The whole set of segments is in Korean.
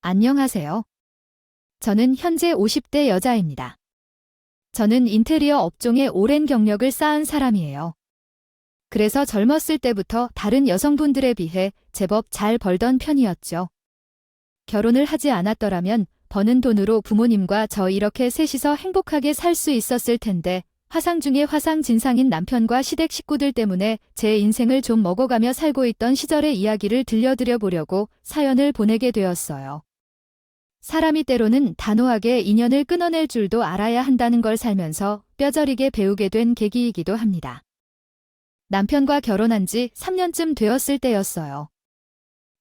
안녕하세요. 저는 현재 50대 여자입니다. 저는 인테리어 업종에 오랜 경력을 쌓은 사람이에요. 그래서 젊었을 때부터 다른 여성분들에 비해 제법 잘 벌던 편이었죠. 결혼을 하지 않았더라면 버는 돈으로 부모님과 저 이렇게 셋이서 행복하게 살 수 있었을 텐데 화상 중에 화상 진상인 남편과 시댁 식구들 때문에 제 인생을 좀 먹어가며 살고 있던 시절의 이야기를 들려드려 보려고 사연을 보내게 되었어요. 사람이 때로는 단호하게 인연을 끊어낼 줄도 알아야 한다는 걸 살면서 뼈저리게 배우게 된 계기이기도 합니다. 남편과 결혼한 지 3년쯤 되었을 때였어요.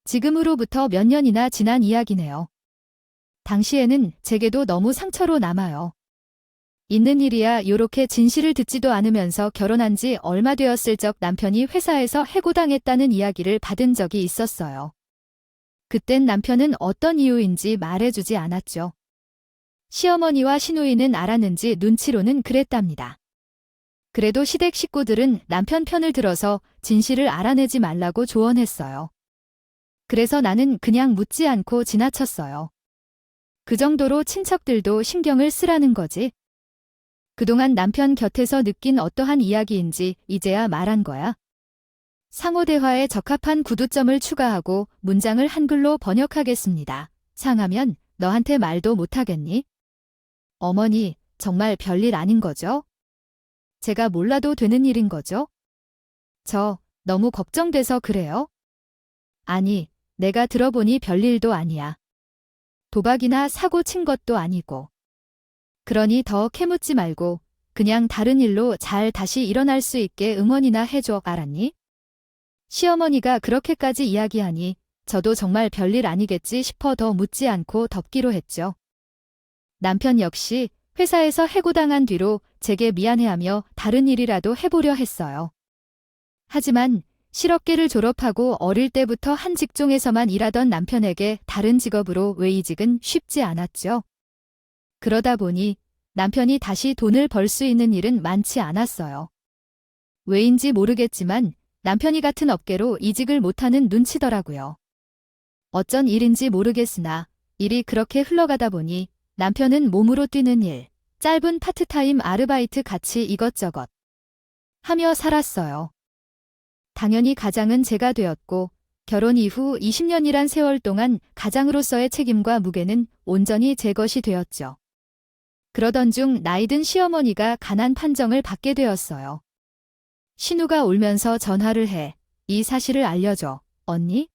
지금으로부터 몇 년이나 지난 이야기네요. 당시에는 제게도 너무 상처로 남아요. 있는 일이야 요렇게 진실을 듣지도 않으면서 결혼한 지 얼마 되었을 적 남편이 회사에서 해고당했다는 이야기를 받은 적이 있었어요. 그땐 남편은 어떤 이유인지 말해주지 않았죠. 시어머니와 시누이는 알았는지 눈치로는 그랬답니다. 그래도 시댁 식구들은 남편 편을 들어서 진실을 알아내지 말라고 조언했어요. 그래서 나는 그냥 묻지 않고 지나쳤어요. 그 정도로 친척들도 신경을 쓰라는 거지. 그동안 남편 곁에서 느낀 어떠한 이야기인지 이제야 말한 거야. 상호 대화에 적합한 구두점을 추가하고 문장을 한글로 번역하겠습니다. 상하면 너한테 말도 못하겠니? 어머니, 정말 별일 아닌 거죠? 제가 몰라도 되는 일인 거죠? 저 너무 걱정돼서 그래요? 아니, 내가 들어보니 별일도 아니야. 도박이나 사고 친 것도 아니고. 그러니 더 캐묻지 말고 그냥 다른 일로 잘 다시 일어날 수 있게 응원이나 해줘, 알았니? 시어머니가 그렇게까지 이야기하니 저도 정말 별일 아니겠지 싶어 더 묻지 않고 덮기로 했죠. 남편 역시 회사에서 해고당한 뒤로 제게 미안해하며 다른 일이라도 해보려 했어요. 하지만 실업계를 졸업하고 어릴 때부터 한 직종에서만 일하던 남편에게 다른 직업으로 외이직은 쉽지 않았죠. 그러다 보니 남편이 다시 돈을 벌 수 있는 일은 많지 않았어요. 왜인지 모르겠지만 남편이 같은 업계로 이직을 못하는 눈치더라고요. 어쩐 일인지 모르겠으나 일이 그렇게 흘러가다 보니 남편은 몸으로 뛰는 일, 짧은 파트타임 아르바이트 같이 이것저것 하며 살았어요. 당연히 가장은 제가 되었고 결혼 이후 20년이란 세월 동안 가장으로서의 책임과 무게는 온전히 제 것이 되었죠. 그러던 중 나이든 시어머니가 가난 판정을 받게 되었어요. 신우가 울면서 전화를 해. 이 사실을 알려줘. 언니?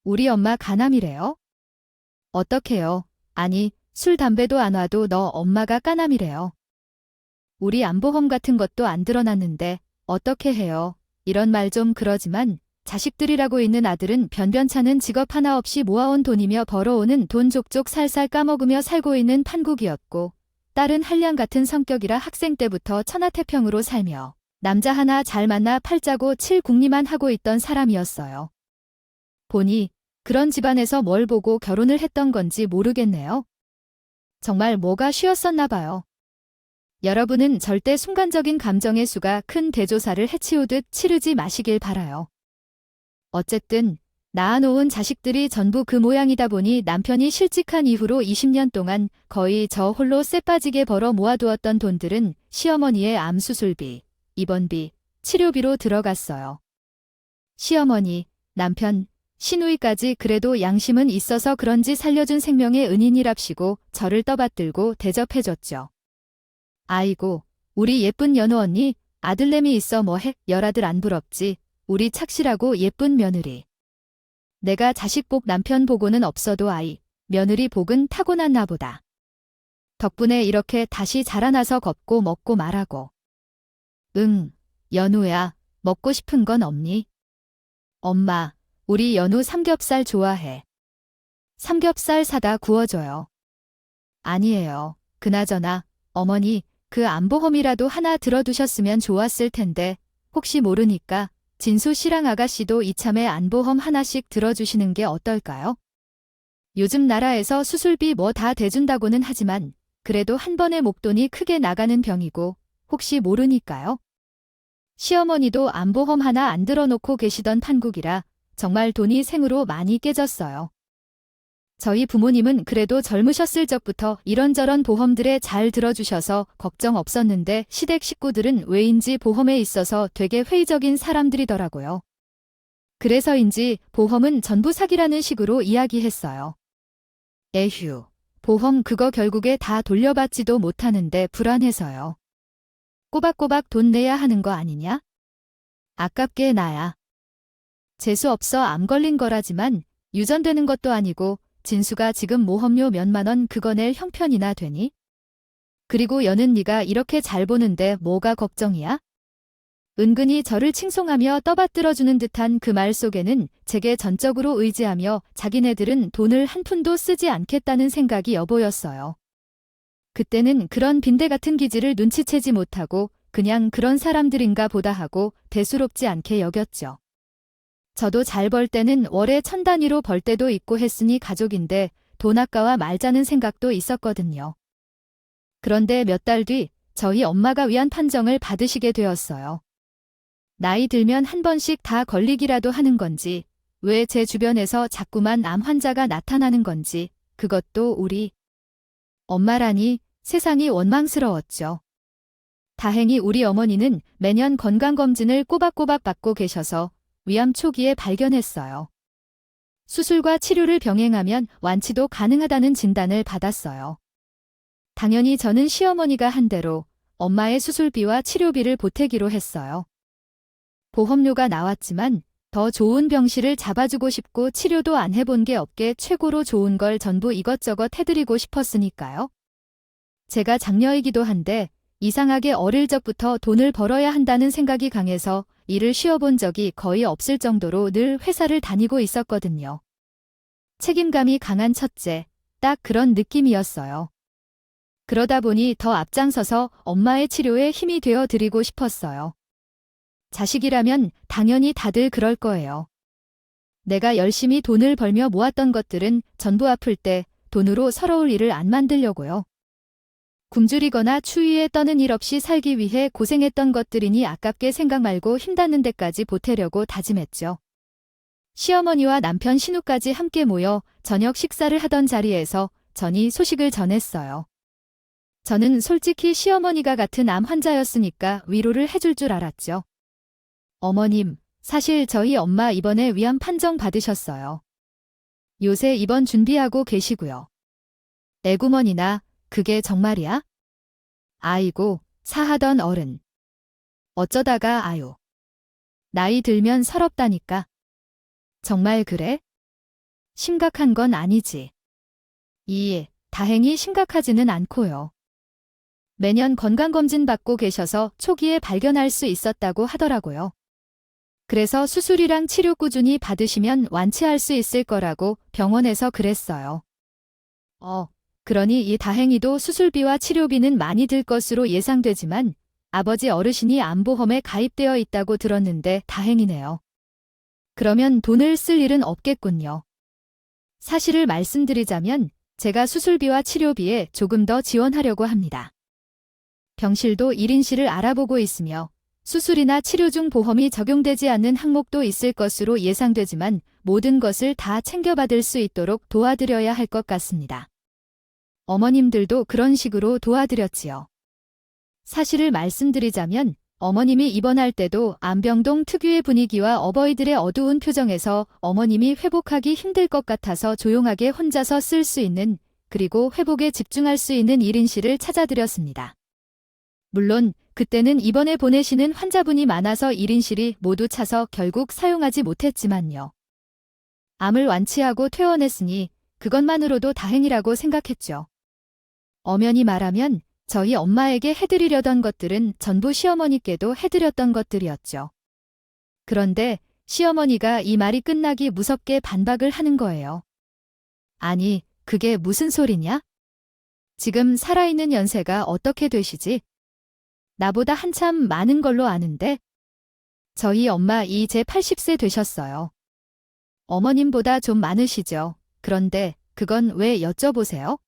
우리 엄마 간암이래요? 어떡해요? 아니, 술 담배도 안 와도 너 엄마가 까남이래요. 우리 안보험 같은 것도 안 드러났는데 어떻게 해요? 이런 말 좀 그러지만 자식들이라고 있는 아들은 변변찮은 직업 하나 없이 모아온 돈이며 벌어오는 돈 족족 살살 까먹으며 살고 있는 판국이었고 딸은 한량 같은 성격이라 학생 때부터 천하태평으로 살며 남자 하나 잘 만나 팔자고 칠궁리만 하고 있던 사람이었어요. 보니 그런 집안에서 뭘 보고 결혼을 했던 건지 모르겠네요. 정말 뭐가 쉬웠었나 봐요. 여러분은 절대 순간적인 감정의 수가 큰 대조사를 해치우듯 치르지 마시길 바라요. 어쨌든 낳아놓은 자식들이 전부 그 모양이다 보니 남편이 실직한 이후로 20년 동안 거의 저 홀로 쎄 빠지게 벌어 모아두었던 돈들은 시어머니의 암수술비, 입원비, 치료비로 들어갔어요. 시어머니, 남편, 시누이까지 그래도 양심은 있어서 그런지 살려준 생명의 은인이랍시고 저를 떠받들고 대접해줬죠. 아이고, 우리 예쁜 연우 언니, 아들내미 있어 뭐해, 열아들 안 부럽지, 우리 착실하고 예쁜 며느리. 내가 자식 복 남편 복은 없어도 아이, 며느리 복은 타고났나 보다. 덕분에 이렇게 다시 자라나서 걷고 먹고 말하고. 응, 연우야, 먹고 싶은 건 없니? 엄마, 우리 연우 삼겹살 좋아해. 삼겹살 사다 구워줘요. 아니에요. 그나저나, 어머니, 그 안보험이라도 하나 들어두셨으면 좋았을 텐데, 혹시 모르니까 진수 씨랑 아가씨도 이참에 안보험 하나씩 들어주시는 게 어떨까요? 요즘 나라에서 수술비 뭐 다 대준다고는 하지만, 그래도 한 번에 목돈이 크게 나가는 병이고, 혹시 모르니까요. 시어머니도 안보험 하나 안 들어놓고 계시던 판국이라 정말 돈이 생으로 많이 깨졌어요. 저희 부모님은 그래도 젊으셨을 적부터 이런저런 보험들에 잘 들어주셔서 걱정 없었는데 시댁 식구들은 왜인지 보험에 있어서 되게 회의적인 사람들이더라고요. 그래서인지 보험은 전부 사기라는 식으로 이야기했어요. 에휴, 보험 그거 결국에 다 돌려받지도 못하는데 불안해서요. 꼬박꼬박 돈 내야 하는 거 아니냐? 아깝게 나야. 재수없어 암 걸린 거라지만 유전되는 것도 아니고 진수가 지금 모험료 몇만 원 그거 낼 형편이나 되니? 그리고 여는 네가 이렇게 잘 보는데 뭐가 걱정이야? 은근히 저를 칭송하며 떠받들어주는 듯한 그 말 속에는 제게 전적으로 의지하며 자기네들은 돈을 한 푼도 쓰지 않겠다는 생각이 여보였어요. 그때는 그런 빈대 같은 기질을 눈치채지 못하고 그냥 그런 사람들인가 보다 하고 대수롭지 않게 여겼죠. 저도 잘 벌 때는 월에 1000단위로 벌 때도 있고 했으니 가족인데 돈 아까워 말자는 생각도 있었거든요. 그런데 몇 달 뒤 저희 엄마가 위안 판정을 받으시게 되었어요. 나이 들면 한 번씩 다 걸리기라도 하는 건지, 왜 제 주변에서 자꾸만 암 환자가 나타나는 건지, 그것도 우리 엄마라니 세상이 원망스러웠죠. 다행히 우리 어머니는 매년 건강검진을 꼬박꼬박 받고 계셔서 위암 초기에 발견했어요. 수술과 치료를 병행하면 완치도 가능하다는 진단을 받았어요. 당연히 저는 시어머니가 한 대로 엄마의 수술비와 치료비를 보태기로 했어요. 보험료가 나왔지만 더 좋은 병실을 잡아주고 싶고 치료도 안 해본 게 없게 최고로 좋은 걸 전부 이것저것 해드리고 싶었으니까요. 제가 장녀이기도 한데 이상하게 어릴 적부터 돈을 벌어야 한다는 생각이 강해서 일을 쉬어본 적이 거의 없을 정도로 늘 회사를 다니고 있었거든요. 책임감이 강한 첫째, 딱 그런 느낌이었어요. 그러다 보니 더 앞장서서 엄마의 치료에 힘이 되어 드리고 싶었어요. 자식이라면 당연히 다들 그럴 거예요. 내가 열심히 돈을 벌며 모았던 것들은 전부 아플 때 돈으로 서러울 일을 안 만들려고요. 굶주리거나 추위에 떠는 일 없이 살기 위해 고생했던 것들이니 아깝게 생각 말고 힘닿는 데까지 보태려고 다짐했죠. 시어머니와 남편 신우까지 함께 모여 저녁 식사를 하던 자리에서 전이 소식을 전했어요. 저는 솔직히 시어머니가 같은 암 환자였으니까 위로를 해줄 줄 알았죠. 어머님, 사실 저희 엄마 이번에 위암 판정 받으셨어요. 요새 입원 준비하고 계시고요. 애구머니나 그게 정말이야? 아이고, 사하던 어른. 어쩌다가 아유. 나이 들면 서럽다니까. 정말 그래? 심각한 건 아니지. 다행히 심각하지는 않고요. 매년 건강검진 받고 계셔서 초기에 발견할 수 있었다고 하더라고요. 그래서 수술이랑 치료 꾸준히 받으시면 완치할 수 있을 거라고 병원에서 그랬어요. 그러니 이 다행히도 수술비와 치료비는 많이 들 것으로 예상되지만 아버지 어르신이 암보험에 가입되어 있다고 들었는데 다행이네요. 그러면 돈을 쓸 일은 없겠군요. 사실을 말씀드리자면 제가 수술비와 치료비에 조금 더 지원하려고 합니다. 병실도 1인실을 알아보고 있으며 수술이나 치료 중 보험이 적용되지 않는 항목도 있을 것으로 예상되지만 모든 것을 다 챙겨받을 수 있도록 도와드려야 할 것 같습니다. 어머님들도 그런 식으로 도와드렸지요. 사실을 말씀드리자면 어머님이 입원할 때도 안병동 특유의 분위기와 어버이들의 어두운 표정에서 어머님이 회복하기 힘들 것 같아서 조용하게 혼자서 쓸 수 있는 그리고 회복에 집중할 수 있는 1인실을 찾아드렸습니다. 물론 그때는 입원에 보내시는 환자분이 많아서 1인실이 모두 차서 결국 사용하지 못했지만요. 암을 완치하고 퇴원했으니 그것만으로도 다행이라고 생각했죠. 엄연히 말하면 저희 엄마에게 해드리려던 것들은 전부 시어머니께도 해드렸던 것들이었죠. 그런데 시어머니가 이 말이 끝나기 무섭게 반박을 하는 거예요. 아니, 그게 무슨 소리냐? 지금 살아있는 연세가 어떻게 되시지? 나보다 한참 많은 걸로 아는데? 저희 엄마 이제 80세 되셨어요. 어머님보다 좀 많으시죠. 그런데 그건 왜 여쭤보세요?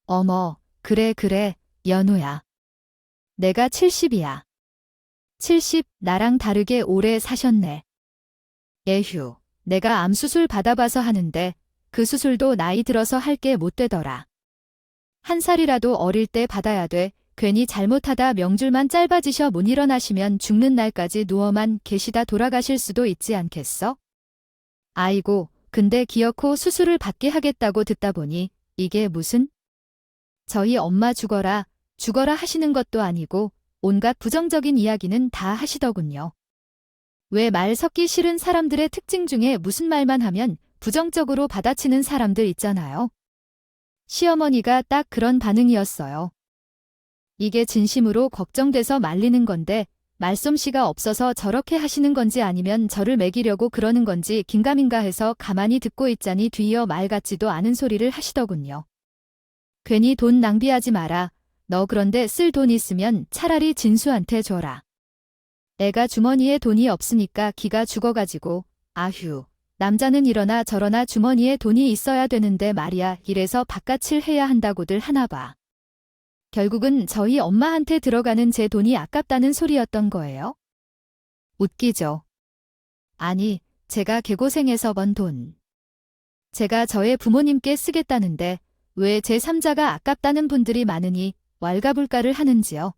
어머, 그래, 연우야. 내가 70이야. 70, 나랑 다르게 오래 사셨네. 에휴, 내가 암수술 받아봐서 하는데 그 수술도 나이 들어서 할 게 못 되더라. 한 살이라도 어릴 때 받아야 돼. 괜히 잘못하다 명줄만 짧아지셔 못 일어나시면 죽는 날까지 누워만 계시다 돌아가실 수도 있지 않겠어? 아이고, 근데 기어코 수술을 받게 하겠다고 듣다 보니 이게 무슨? 저희 엄마 죽어라, 죽어라 하시는 것도 아니고 온갖 부정적인 이야기는 다 하시더군요. 왜 말 섞기 싫은 사람들의 특징 중에 무슨 말만 하면 부정적으로 받아치는 사람들 있잖아요. 시어머니가 딱 그런 반응이었어요. 이게 진심으로 걱정돼서 말리는 건데 말솜씨가 없어서 저렇게 하시는 건지 아니면 저를 먹이려고 그러는 건지 긴가민가 해서 가만히 듣고 있자니 뒤이어 말 같지도 않은 소리를 하시더군요. 괜히 돈 낭비하지 마라. 너 그런데 쓸 돈 있으면 차라리 진수한테 줘라. 애가 주머니에 돈이 없으니까 기가 죽어가지고 아휴. 남자는 이러나 저러나 주머니에 돈이 있어야 되는데 말이야 이래서 바깥을 해야 한다고들 하나 봐. 결국은 저희 엄마한테 들어가는 제 돈이 아깝다는 소리였던 거예요. 웃기죠. 아니, 제가 개고생해서 번 돈. 제가 저의 부모님께 쓰겠다는데 왜 제3자가 아깝다는 분들이 많으니 왈가불가를 하는지요.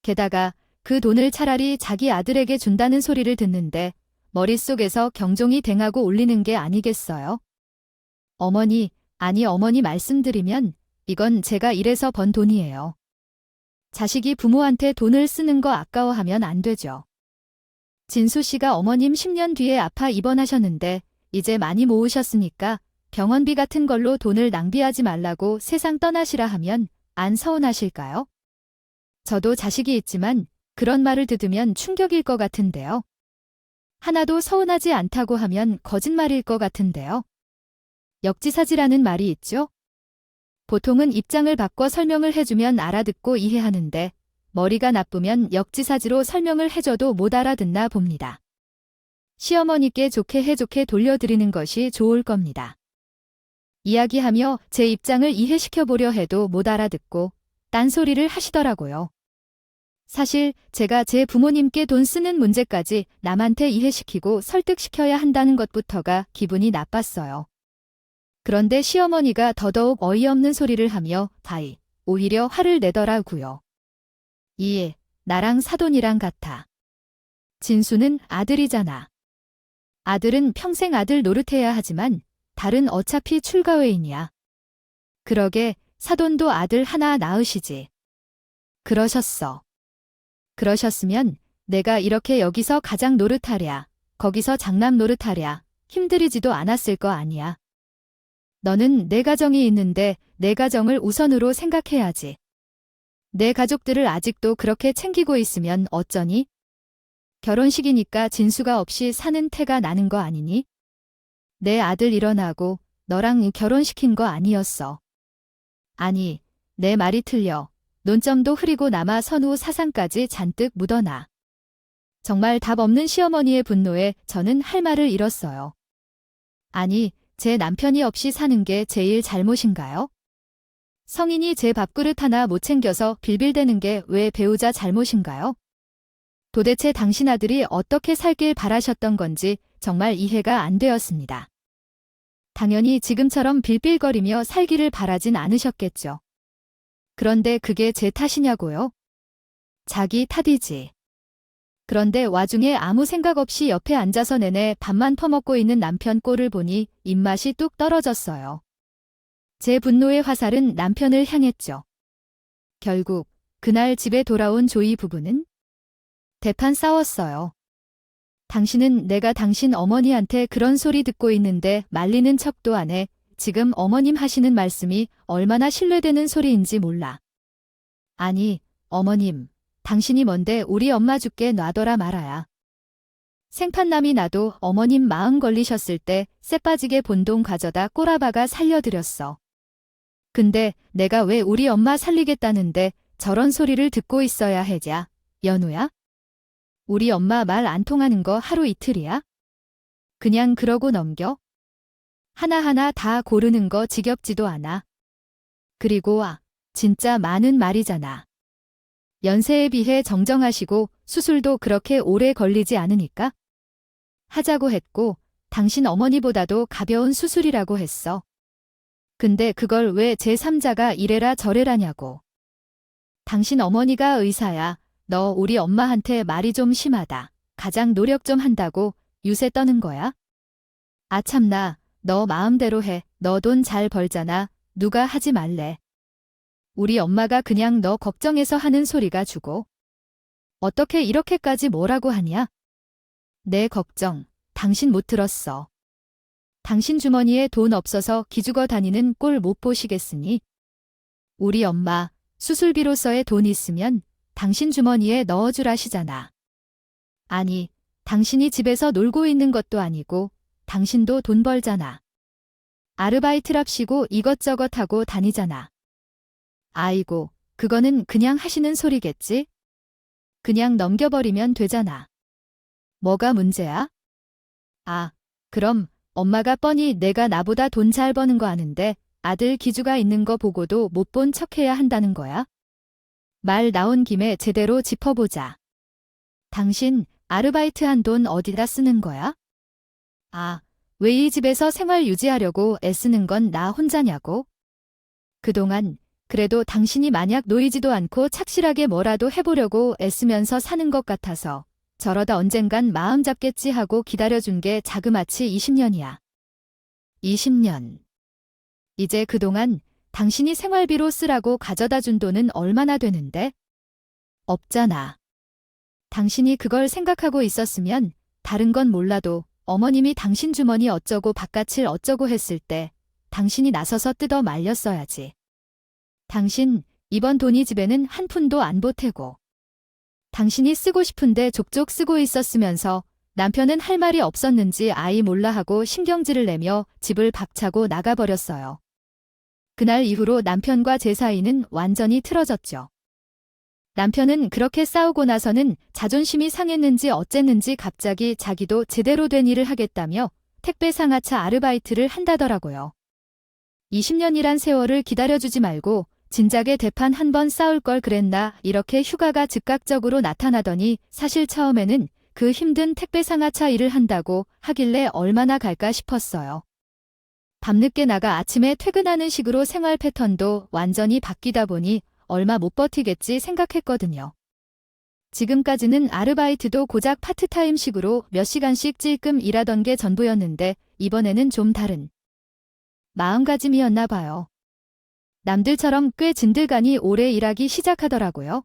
게다가 그 돈을 차라리 자기 아들에게 준다는 소리를 듣는데 머릿속에서 경종이 댕하고 울리는 게 아니겠어요? 어머니, 아니 어머니 말씀드리면 이건 제가 일해서 번 돈이에요. 자식이 부모한테 돈을 쓰는 거 아까워하면 안 되죠. 진수 씨가 어머님 10년 뒤에 아파 입원하셨는데 이제 많이 모으셨으니까 병원비 같은 걸로 돈을 낭비하지 말라고 세상 떠나시라 하면 안 서운하실까요? 저도 자식이 있지만 그런 말을 들으면 충격일 것 같은데요. 하나도 서운하지 않다고 하면 거짓말일 것 같은데요. 역지사지라는 말이 있죠? 보통은 입장을 바꿔 설명을 해주면 알아듣고 이해하는데 머리가 나쁘면 역지사지로 설명을 해줘도 못 알아듣나 봅니다. 시어머니께 좋게 돌려드리는 것이 좋을 겁니다. 이야기하며 제 입장을 이해시켜보려 해도 못 알아듣고 딴소리를 하시더라고요. 사실 제가 제 부모님께 돈 쓰는 문제까지 남한테 이해시키고 설득시켜야 한다는 것부터가 기분이 나빴어요. 그런데 시어머니가 더더욱 어이없는 소리를 하며 오히려 화를 내더라고요. 이, 나랑 사돈이랑 같아. 진수는 아들이잖아. 아들은 평생 아들 노릇해야 하지만 달은 어차피 출가회인이야. 그러게 사돈도 아들 하나 낳으시지. 그러셨어. 그러셨으면 내가 이렇게 여기서 가장 노릇하랴, 거기서 장남 노릇하랴 힘들이지도 않았을 거 아니야. 너는 내 가정이 있는데 내 가정을 우선으로 생각해야지. 내 가족들을 아직도 그렇게 챙기고 있으면 어쩌니? 결혼식이니까 진수가 없이 사는 태가 나는 거 아니니? 내 아들 일어나고 너랑 결혼시킨 거 아니었어. 아니, 내 말이 틀려. 논점도 흐리고 남아 선후 사상까지 잔뜩 묻어나. 정말 답 없는 시어머니의 분노에 저는 할 말을 잃었어요. 아니, 제 남편이 없이 사는 게 제일 잘못인가요? 성인이 제 밥그릇 하나 못 챙겨서 빌빌대는 게 왜 배우자 잘못인가요? 도대체 당신 아들이 어떻게 살길 바라셨던 건지 정말 이해가 안 되었습니다. 당연히 지금처럼 빌빌거리며 살기를 바라진 않으셨겠죠. 그런데 그게 제 탓이냐고요? 자기 탓이지. 그런데 와중에 아무 생각 없이 옆에 앉아서 내내 밥만 퍼먹고 있는 남편 꼴을 보니 입맛이 뚝 떨어졌어요. 제 분노의 화살은 남편을 향했죠. 결국 그날 집에 돌아온 조이 부부는 대판 싸웠어요. 당신은 내가 당신 어머니한테 그런 소리 듣고 있는데 말리는 척도 안 해. 지금 어머님 하시는 말씀이 얼마나 신뢰되는 소리인지 몰라. 아니, 어머님, 당신이 뭔데 우리 엄마 죽게 놔둬라 말아야. 생판남이 나도 어머님 마음 걸리셨을 때 쎄빠지게 본 돈 가져다 꼬라박아 살려드렸어. 근데 내가 왜 우리 엄마 살리겠다는데 저런 소리를 듣고 있어야 해냐, 연우야? 우리 엄마 말 안 통하는 거 하루 이틀이야? 그냥 그러고 넘겨? 하나하나 다 고르는 거 지겹지도 않아. 그리고 진짜 많은 말이잖아. 연세에 비해 정정하시고 수술도 그렇게 오래 걸리지 않으니까? 하자고 했고 당신 어머니보다도 가벼운 수술이라고 했어. 근데 그걸 왜 제3자가 이래라 저래라냐고. 당신 어머니가 의사야. 너 우리 엄마한테 말이 좀 심하다. 가장 노력 좀 한다고 유세 떠는 거야? 아 참나, 너 마음대로 해. 너 돈 잘 벌잖아. 누가 하지 말래. 우리 엄마가 그냥 너 걱정해서 하는 소리가 주고. 어떻게 이렇게까지 뭐라고 하냐? 내 걱정, 당신 못 들었어. 당신 주머니에 돈 없어서 기죽어 다니는 꼴 못 보시겠으니. 우리 엄마, 수술비로서의 돈 있으면 당신 주머니에 넣어주라시잖아. 아니, 당신이 집에서 놀고 있는 것도 아니고 당신도 돈 벌잖아. 아르바이트랍시고 이것저것 하고 다니잖아. 아이고, 그거는 그냥 하시는 소리겠지? 그냥 넘겨버리면 되잖아. 뭐가 문제야? 아, 그럼 엄마가 뻔히 내가 나보다 돈 잘 버는 거 아는데 아들 기주가 있는 거 보고도 못 본 척해야 한다는 거야? 말 나온 김에 제대로 짚어보자. 당신 아르바이트 한 돈 어디다 쓰는 거야? 아, 왜 이 집에서 생활 유지하려고 애쓰는 건 나 혼자냐고? 그동안 그래도 당신이 만약 놓이지도 않고 착실하게 뭐라도 해보려고 애쓰면서 사는 것 같아서 저러다 언젠간 마음 잡겠지 하고 기다려준 게 자그마치 20년이야. 20년. 이제 그동안 당신이 생활비로 쓰라고 가져다 준 돈은 얼마나 되는데? 없잖아. 당신이 그걸 생각하고 있었으면 다른 건 몰라도 어머님이 당신 주머니 어쩌고 바깥을 어쩌고 했을 때 당신이 나서서 뜯어 말렸어야지. 당신 이번 돈이 집에는 한 푼도 안 보태고 당신이 쓰고 싶은데 족족 쓰고 있었으면서 남편은 할 말이 없었는지 아이 몰라 하고 신경질을 내며 집을 박차고 나가버렸어요. 그날 이후로 남편과 제 사이는 완전히 틀어졌죠. 남편은 그렇게 싸우고 나서는 자존심이 상했는지 어쨌는지 갑자기 자기도 제대로 된 일을 하겠다며 택배 상하차 아르바이트를 한다더라고요. 20년이란 세월을 기다려주지 말고 진작에 대판 한 번 싸울 걸 그랬나 이렇게 휴가가 즉각적으로 나타나더니 사실 처음에는 그 힘든 택배 상하차 일을 한다고 하길래 얼마나 갈까 싶었어요. 밤늦게 나가 아침에 퇴근하는 식으로 생활 패턴도 완전히 바뀌다 보니 얼마 못 버티겠지 생각했거든요. 지금까지는 아르바이트도 고작 파트타임식으로 몇 시간씩 찔끔 일하던 게 전부였는데 이번에는 좀 다른 마음가짐이었나 봐요. 남들처럼 꽤 진들간이 오래 일하기 시작하더라고요.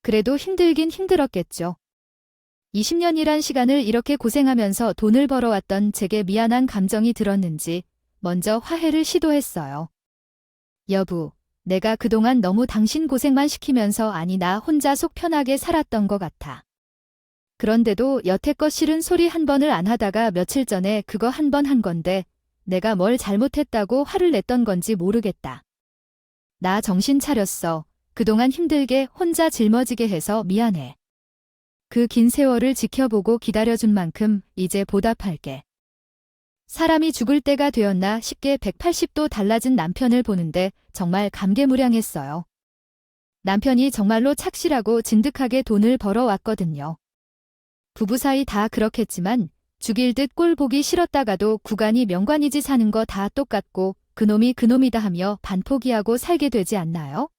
그래도 힘들긴 힘들었겠죠. 20년이란 시간을 이렇게 고생하면서 돈을 벌어왔던 제게 미안한 감정이 들었는지 먼저 화해를 시도했어요. 여보, 내가 그동안 너무 당신 고생만 시키면서 아니 나 혼자 속 편하게 살았던 것 같아. 그런데도 여태껏 싫은 소리 한 번을 안 하다가 며칠 전에 그거 한 번 한 건데 내가 뭘 잘못했다고 화를 냈던 건지 모르겠다. 나 정신 차렸어. 그동안 힘들게 혼자 짊어지게 해서 미안해. 그 긴 세월을 지켜보고 기다려준 만큼 이제 보답할게. 사람이 죽을 때가 되었나 싶게 180도 달라진 남편을 보는데 정말 감개무량했어요. 남편이 정말로 착실하고 진득하게 돈을 벌어왔거든요. 부부 사이 다 그렇겠지만 죽일 듯 꼴 보기 싫었다가도 구간이 명관이지 사는 거 다 똑같고 그놈이 그놈이다 하며 반포기하고 살게 되지 않나요?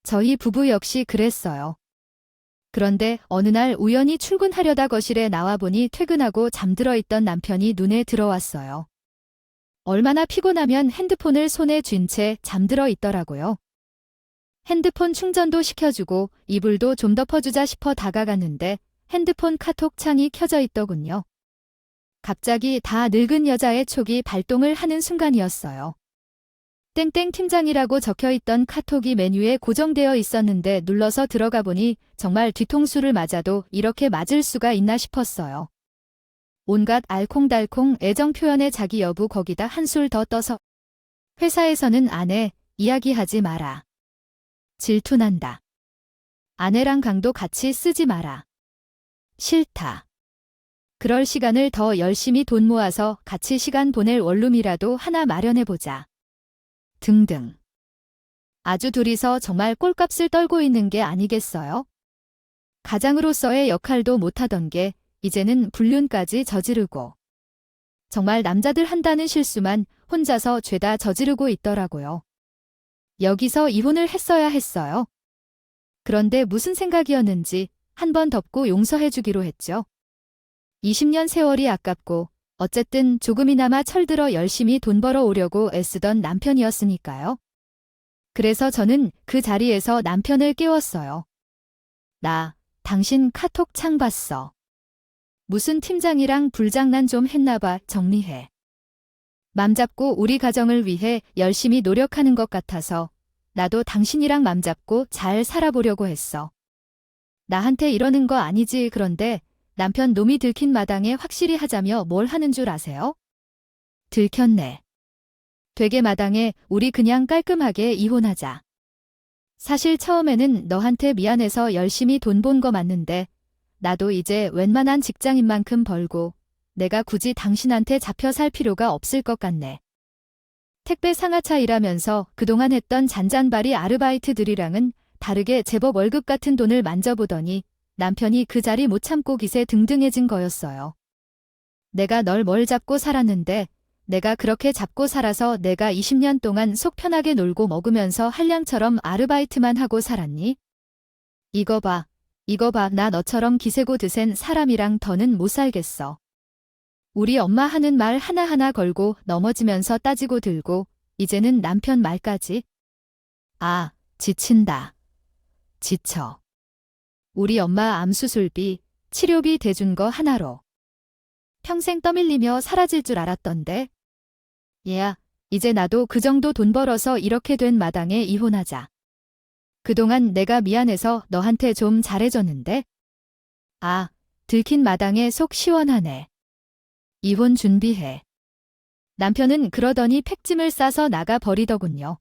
저희 부부 역시 그랬어요. 그런데 어느 날 우연히 출근하려다 거실에 나와보니 퇴근하고 잠들어 있던 남편이 눈에 들어왔어요. 얼마나 피곤하면 핸드폰을 손에 쥔 채 잠들어 있더라고요. 핸드폰 충전도 시켜주고 이불도 좀 덮어주자 싶어 다가갔는데 핸드폰 카톡 창이 켜져 있더군요. 갑자기 다 늙은 여자의 촉이 발동을 하는 순간이었어요. 땡땡 팀장이라고 적혀있던 카톡이 메뉴에 고정되어 있었는데 눌러서 들어가 보니 정말 뒤통수를 맞아도 이렇게 맞을 수가 있나 싶었어요. 온갖 알콩달콩 애정 표현에 자기 여부 거기다 한술 더 떠서 회사에서는 아내 이야기하지 마라. 질투난다. 아내랑 강도 같이 쓰지 마라. 싫다. 그럴 시간을 더 열심히 돈 모아서 같이 시간 보낼 원룸이라도 하나 마련해보자. 등등. 아주 둘이서 정말 꼴값을 떨고 있는 게 아니겠어요? 가장으로서의 역할도 못하던 게 이제는 불륜까지 저지르고 정말 남자들 한다는 실수만 혼자서 죄다 저지르고 있더라고요. 여기서 이혼을 했어야 했어요. 그런데 무슨 생각이었는지 한 번 덮고 용서해주기로 했죠. 20년 세월이 아깝고 어쨌든 조금이나마 철들어 열심히 돈 벌어 오려고 애쓰던 남편이었으니까요. 그래서 저는 그 자리에서 남편을 깨웠어요. 나, 당신 카톡 창 봤어. 무슨 팀장이랑 불장난 좀 했나봐. 정리해. 맘 잡고 우리 가정을 위해 열심히 노력하는 것 같아서 나도 당신이랑 맘 잡고 잘 살아보려고 했어. 나한테 이러는 거 아니지. 그런데 남편 놈이 들킨 마당에 확실히 하자며 뭘 하는 줄 아세요? 들켰네. 되게 마당에 우리 그냥 깔끔하게 이혼하자. 사실 처음에는 너한테 미안해서 열심히 돈 본 거 맞는데 나도 이제 웬만한 직장인만큼 벌고 내가 굳이 당신한테 잡혀 살 필요가 없을 것 같네. 택배 상하차 일하면서 그동안 했던 잔잔바리 아르바이트들이랑은 다르게 제법 월급 같은 돈을 만져보더니 남편이 그 자리 못 참고 기세 등등해진 거였어요. 내가 널 뭘 잡고 살았는데 내가 그렇게 잡고 살아서 내가 20년 동안 속 편하게 놀고 먹으면서 한량처럼 아르바이트만 하고 살았니? 이거 봐. 나 너처럼 기세고 드센 사람이랑 더는 못 살겠어. 우리 엄마 하는 말 하나하나 걸고 넘어지면서 따지고 들고 이제는 남편 말까지. 아, 지친다. 지쳐. 우리 엄마 암수술비, 치료비 대준 거 하나로 평생 떠밀리며 사라질 줄 알았던데. 얘야, 이제 나도 그 정도 돈 벌어서 이렇게 된 마당에 이혼하자. 그동안 내가 미안해서 너한테 좀 잘해줬는데. 아, 들킨 마당에 속 시원하네. 이혼 준비해. 남편은 그러더니 팩짐을 싸서 나가 버리더군요.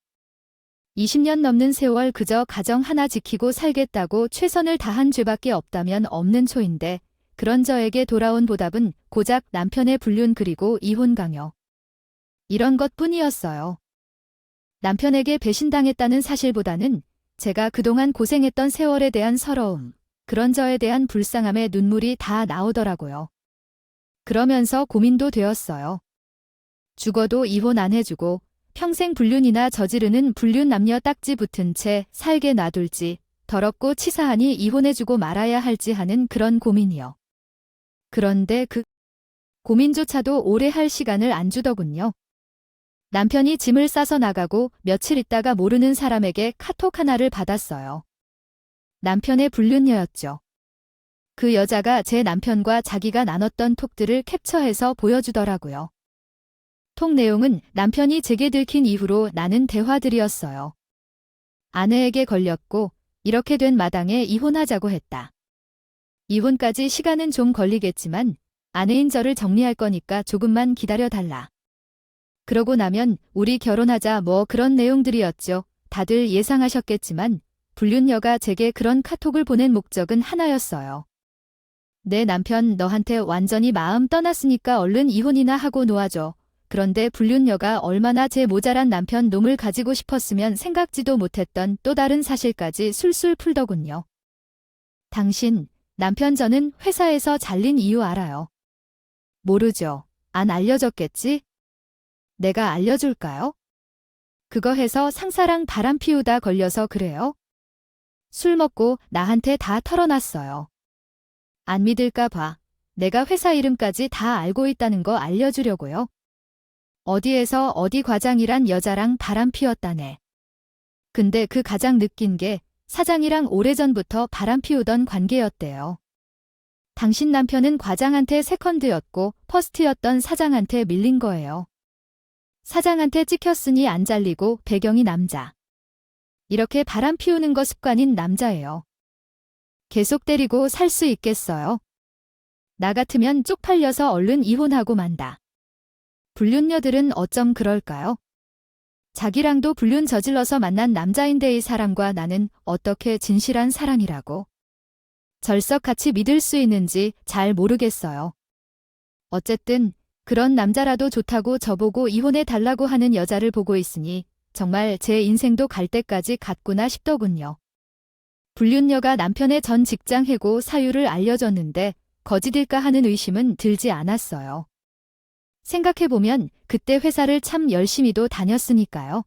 20년 넘는 세월 그저 가정 하나 지키고 살겠다고 최선을 다한 죄밖에 없다면 없는 초인데 그런 저에게 돌아온 보답은 고작 남편의 불륜 그리고 이혼 강요. 이런 것뿐이었어요. 남편에게 배신당했다는 사실보다는 제가 그동안 고생했던 세월에 대한 서러움, 그런 저에 대한 불쌍함에 눈물이 다 나오더라고요. 그러면서 고민도 되었어요. 죽어도 이혼 안 해주고 평생 불륜이나 저지르는 불륜 남녀 딱지 붙은 채 살게 놔둘지 더럽고 치사하니 이혼해주고 말아야 할지 하는 그런 고민이요. 그런데 그 고민조차도 오래 할 시간을 안 주더군요. 남편이 짐을 싸서 나가고 며칠 있다가 모르는 사람에게 카톡 하나를 받았어요. 남편의 불륜녀였죠. 그 여자가 제 남편과 자기가 나눴던 톡들을 캡처해서 보여주더라고요. 톡 내용은 남편이 제게 들킨 이후로 나눈 대화들이었어요. 아내에게 걸렸고 이렇게 된 마당에 이혼하자고 했다. 이혼까지 시간은 좀 걸리겠지만 아내인 저를 정리할 거니까 조금만 기다려달라. 그러고 나면 우리 결혼하자 뭐 그런 내용들이었죠. 다들 예상하셨겠지만 불륜녀가 제게 그런 카톡을 보낸 목적은 하나였어요. 내 남편 너한테 완전히 마음 떠났으니까 얼른 이혼이나 하고 놓아줘. 그런데 불륜녀가 얼마나 제 모자란 남편 놈을 가지고 싶었으면 생각지도 못했던 또 다른 사실까지 술술 풀더군요. 당신, 남편 저는 회사에서 잘린 이유 알아요? 모르죠. 안 알려줬겠지? 내가 알려줄까요? 그거 해서 상사랑 바람 피우다 걸려서 그래요? 술 먹고 나한테 다 털어놨어요. 안 믿을까 봐. 내가 회사 이름까지 다 알고 있다는 거 알려주려고요. 어디에서 어디 과장이란 여자랑 바람 피웠다네. 근데 그 가장 느낀 게 사장이랑 오래전부터 바람 피우던 관계였대요. 당신 남편은 과장한테 세컨드였고 퍼스트였던 사장한테 밀린 거예요. 사장한테 찍혔으니 안 잘리고 배경이 남자. 이렇게 바람 피우는 거 습관인 남자예요. 계속 때리고 살 수 있겠어요? 나 같으면 쪽팔려서 얼른 이혼하고 만다. 불륜녀들은 어쩜 그럴까요? 자기랑도 불륜 저질러서 만난 남자인데 이 사람과 나는 어떻게 진실한 사랑이라고 절석같이 믿을 수 있는지 잘 모르겠어요. 어쨌든 그런 남자라도 좋다고 저보고 이혼해 달라고 하는 여자를 보고 있으니 정말 제 인생도 갈 때까지 갔구나 싶더군요. 불륜녀가 남편의 전 직장 해고 사유를 알려줬는데 거짓일까 하는 의심은 들지 않았어요. 생각해보면 그때 회사를 참 열심히도 다녔으니까요.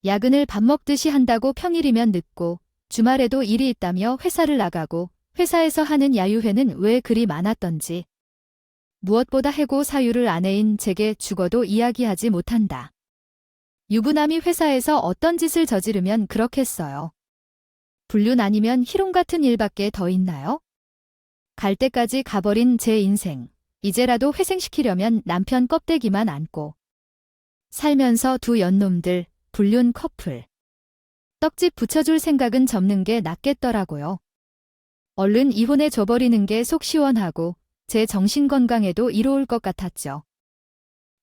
야근을 밥 먹듯이 한다고 평일이면 늦고 주말에도 일이 있다며 회사를 나가고 회사에서 하는 야유회는 왜 그리 많았던지. 무엇보다 해고 사유를 아내인 제게 죽어도 이야기하지 못한다. 유부남이 회사에서 어떤 짓을 저지르면 그렇겠어요. 불륜 아니면 희롱 같은 일밖에 더 있나요? 갈 때까지 가버린 제 인생. 이제라도 회생시키려면 남편 껍데기만 안고. 살면서 두 연놈들, 불륜 커플. 떡집 붙여줄 생각은 접는 게 낫겠더라고요. 얼른 이혼해 줘버리는 게 속 시원하고 제 정신건강에도 이로울 것 같았죠.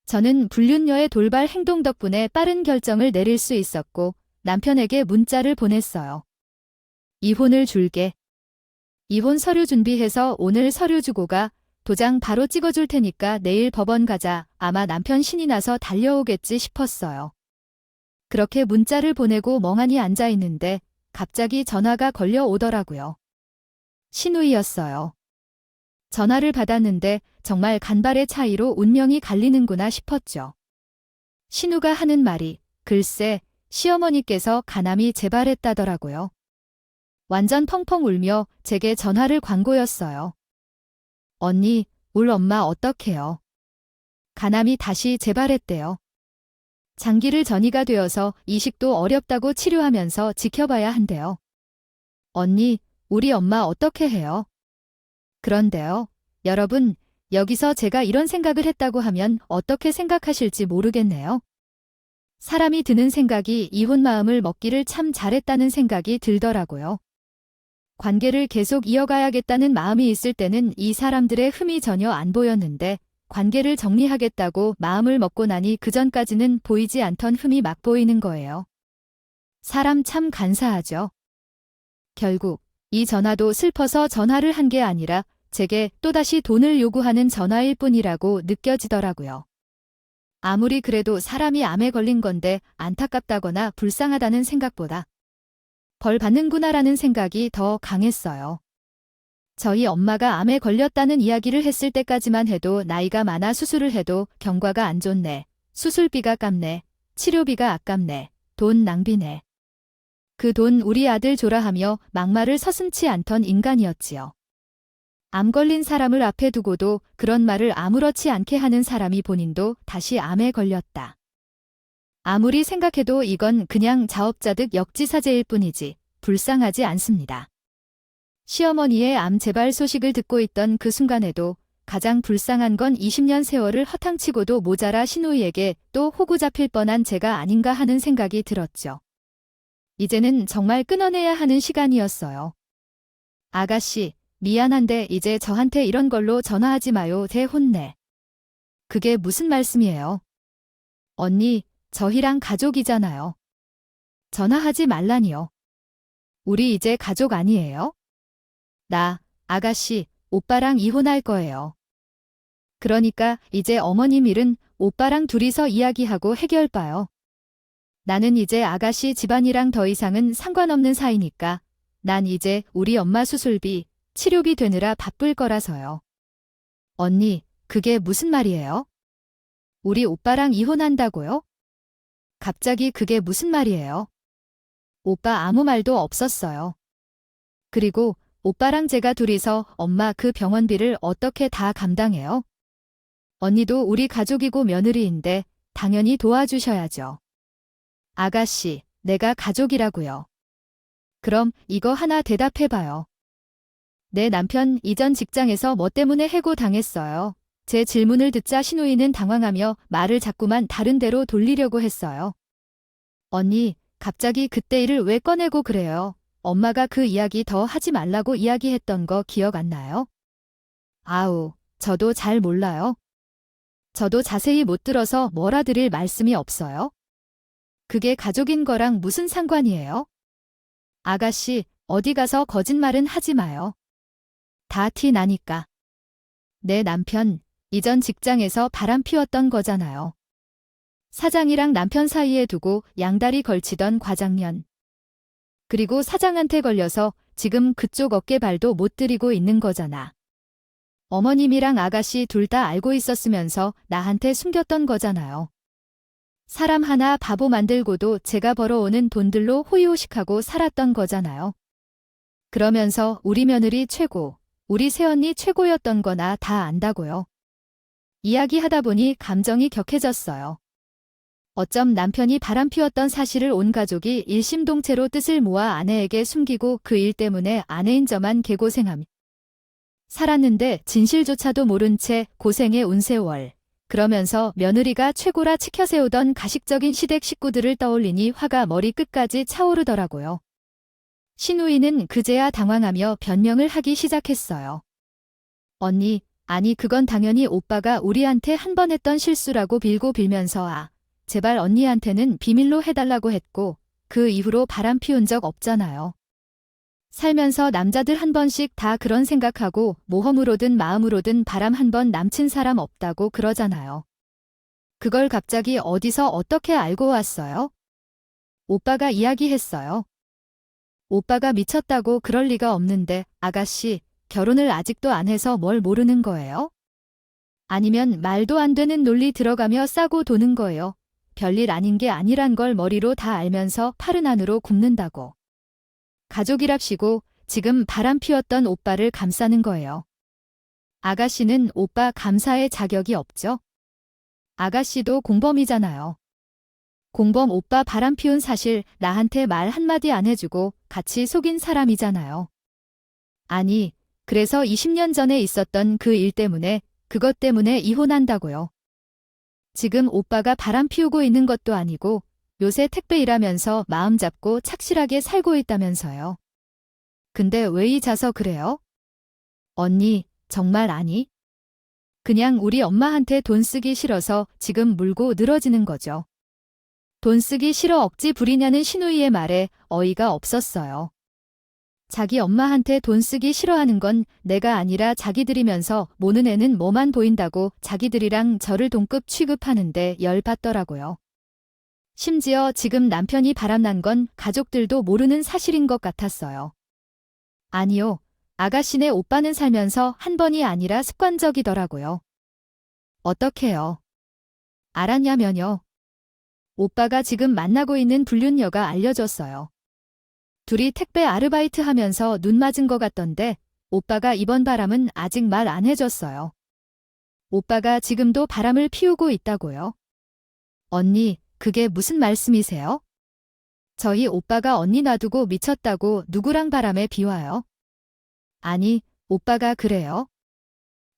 저는 불륜녀의 돌발 행동 덕분에 빠른 결정을 내릴 수 있었고 남편에게 문자를 보냈어요. 이혼을 줄게. 이혼 서류 준비해서 오늘 서류 주고 가. 도장 바로 찍어줄 테니까 내일 법원 가자. 아마 남편 신이 나서 달려오겠지 싶었어요. 그렇게 문자를 보내고 멍하니 앉아 있는데 갑자기 전화가 걸려오더라고요. 신우이였어요. 전화를 받았는데 정말 간발의 차이로 운명이 갈리는구나 싶었죠. 신우가 하는 말이 글쎄 시어머니께서 간암이 재발했다더라고요. 완전 펑펑 울며 제게 전화를 관 거였어요. 언니, 울 엄마 어떡해요? 간암이 다시 재발했대요. 장기를 전이가 되어서 이식도 어렵다고 치료하면서 지켜봐야 한대요. 언니, 우리 엄마 어떻게 해요? 그런데요, 여러분, 여기서 제가 이런 생각을 했다고 하면 어떻게 생각하실지 모르겠네요. 사람이 드는 생각이 이혼 마음을 먹기를 참 잘했다는 생각이 들더라고요. 관계를 계속 이어가야겠다는 마음이 있을 때는 이 사람들의 흠이 전혀 안 보였는데 관계를 정리하겠다고 마음을 먹고 나니 그전까지는 보이지 않던 흠이 막 보이는 거예요. 사람 참 간사하죠. 결국 이 전화도 슬퍼서 전화를 한 게 아니라 제게 또다시 돈을 요구하는 전화일 뿐이라고 느껴지더라고요. 아무리 그래도 사람이 암에 걸린 건데 안타깝다거나 불쌍하다는 생각보다 벌 받는구나라는 생각이 더 강했어요. 저희 엄마가 암에 걸렸다는 이야기를 했을 때까지만 해도 나이가 많아 수술을 해도 경과가 안 좋네. 수술비가 깝네. 치료비가 아깝네. 돈 낭비네. 그 돈 우리 아들 줘라 하며 막말을 서슴지 않던 인간이었지요. 암 걸린 사람을 앞에 두고도 그런 말을 아무렇지 않게 하는 사람이 본인도 다시 암에 걸렸다. 아무리 생각해도 이건 그냥 자업자득 역지사지일 뿐이지 불쌍하지 않습니다. 시어머니의 암 재발 소식을 듣고 있던 그 순간에도 가장 불쌍한 건 20년 세월을 허탕치고도 모자라 신우이에게 또 호구 잡힐 뻔한 제가 아닌가 하는 생각이 들었죠. 이제는 정말 끊어내야 하는 시간이었어요. 아가씨, 미안한데 이제 저한테 이런 걸로 전화하지 마요. 대혼내. 그게 무슨 말씀이에요? 언니, 저희랑 가족이잖아요. 전화하지 말라니요. 우리 이제 가족 아니에요? 나, 아가씨, 오빠랑 이혼할 거예요. 그러니까 이제 어머님 일은 오빠랑 둘이서 이야기하고 해결봐요. 나는 이제 아가씨 집안이랑 더 이상은 상관없는 사이니까 난 이제 우리 엄마 수술비, 치료비 되느라 바쁠 거라서요. 언니, 그게 무슨 말이에요? 우리 오빠랑 이혼한다고요? 갑자기 그게 무슨 말이에요? 오빠 아무 말도 없었어요. 그리고 오빠랑 제가 둘이서 엄마 그 병원비를 어떻게 다 감당해요? 언니도 우리 가족이고 며느리인데 당연히 도와주셔야죠. 아가씨, 내가 가족이라고요. 그럼 이거 하나 대답해봐요. 내 남편 이전 직장에서 뭐 때문에 해고당했어요. 제 질문을 듣자 신우이는 당황하며 말을 자꾸만 다른 데로 돌리려고 했어요. 언니, 갑자기 그때 일을 왜 꺼내고 그래요? 엄마가 그 이야기 더 하지 말라고 이야기했던 거 기억 안 나요? 아우, 저도 잘 몰라요. 저도 자세히 못 들어서 뭐라 드릴 말씀이 없어요. 그게 가족인 거랑 무슨 상관이에요? 아가씨, 어디 가서 거짓말은 하지 마요. 다 티 나니까. 내 남편, 이전 직장에서 바람 피웠던 거잖아요. 사장이랑 남편 사이에 두고 양다리 걸치던 과장년. 그리고 사장한테 걸려서 지금 그쪽 어깨발도 못 들이고 있는 거잖아. 어머님이랑 아가씨 둘 다 알고 있었으면서 나한테 숨겼던 거잖아요. 사람 하나 바보 만들고도 제가 벌어오는 돈들로 호의호식하고 살았던 거잖아요. 그러면서 우리 며느리 최고, 우리 새언니 최고였던 거나 다 안다고요. 이야기하다 보니 감정이 격해졌어요. 어쩜 남편이 바람피웠던 사실을 온 가족이 일심동체로 뜻을 모아 아내에게 숨기고 그 일 때문에 아내인 저만 개고생함. 살았는데 진실조차도 모른 채 고생해 온 세월. 그러면서 며느리가 최고라 치켜세우던 가식적인 시댁 식구들을 떠올리니 화가 머리 끝까지 차오르더라고요. 신우이는 그제야 당황하며 변명을 하기 시작했어요. 언니, 아니 그건 당연히 오빠가 우리한테 한 번 했던 실수라고 빌고 빌면서 제발 언니한테는 비밀로 해달라고 했고 그 이후로 바람 피운 적 없잖아요. 살면서 남자들 한 번씩 다 그런 생각하고 모험으로든 마음으로든 바람 한 번 남친 사람 없다고 그러잖아요. 그걸 갑자기 어디서 어떻게 알고 왔어요? 오빠가 이야기했어요. 오빠가 미쳤다고 그럴 리가 없는데 아가씨, 결혼을 아직도 안 해서 뭘 모르는 거예요? 아니면 말도 안 되는 논리 들어가며 싸고 도는 거예요. 별일 아닌 게 아니란 걸 머리로 다 알면서 팔은 안으로 굽는다고. 가족이랍시고 지금 바람 피웠던 오빠를 감싸는 거예요. 아가씨는 오빠 감사의 자격이 없죠? 아가씨도 공범이잖아요. 공범 오빠 바람 피운 사실 나한테 말 한마디 안 해주고 같이 속인 사람이잖아요. 아니, 그래서 20년 전에 있었던 그 일 때문에, 그것 때문에 이혼한다고요. 지금 오빠가 바람 피우고 있는 것도 아니고 요새 택배 일하면서 마음 잡고 착실하게 살고 있다면서요. 근데 왜 잊어서 그래요? 언니, 정말 아니? 그냥 우리 엄마한테 돈 쓰기 싫어서 지금 물고 늘어지는 거죠. 돈 쓰기 싫어 억지 부리냐는 신우이의 말에 어이가 없었어요. 자기 엄마한테 돈 쓰기 싫어하는 건 내가 아니라 자기들이면서 모는 애는 뭐만 보인다고 자기들이랑 저를 동급 취급하는데 열받더라고요. 심지어 지금 남편이 바람난 건 가족들도 모르는 사실인 것 같았어요. 아니요, 아가씨네 오빠는 살면서 한 번이 아니라 습관적이더라고요. 어떡해요? 알았냐면요. 오빠가 지금 만나고 있는 불륜녀가 알려줬어요. 둘이 택배 아르바이트 하면서 눈 맞은 것 같던데 오빠가 이번 바람은 아직 말 안 해줬어요. 오빠가 지금도 바람을 피우고 있다고요. 언니, 그게 무슨 말씀이세요? 저희 오빠가 언니 놔두고 미쳤다고 누구랑 바람에 비와요? 아니, 오빠가 그래요.